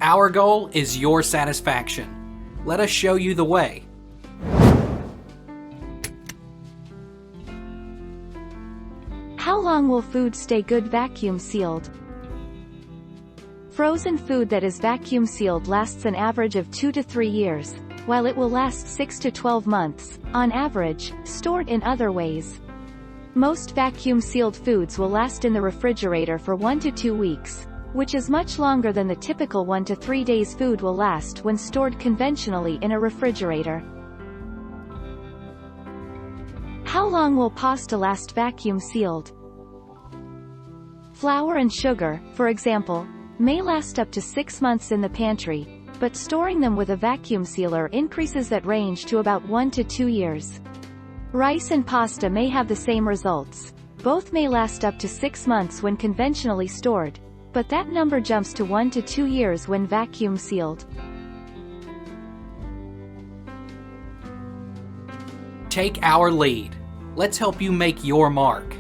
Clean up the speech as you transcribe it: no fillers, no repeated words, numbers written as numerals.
Our goal is your satisfaction. Let us show you the way. How long will food stay good vacuum sealed? Frozen food that is vacuum sealed lasts an average of 2 to 3 years, while it will last 6 to 12 months, on average, stored in other ways. Most vacuum sealed foods will last in the refrigerator for 1 to 2 weeks, which is much longer than the typical 1 to 3 days food will last when stored conventionally in a refrigerator. How long will pasta last vacuum sealed? Flour and sugar, for example, may last up to 6 months in the pantry, but storing them with a vacuum sealer increases that range to about 1 to 2 years. Rice and pasta may have the same results. Both may last up to 6 months when conventionally stored, but that number jumps to 1 to 2 years when vacuum sealed. Take our lead. Let's help you make your mark.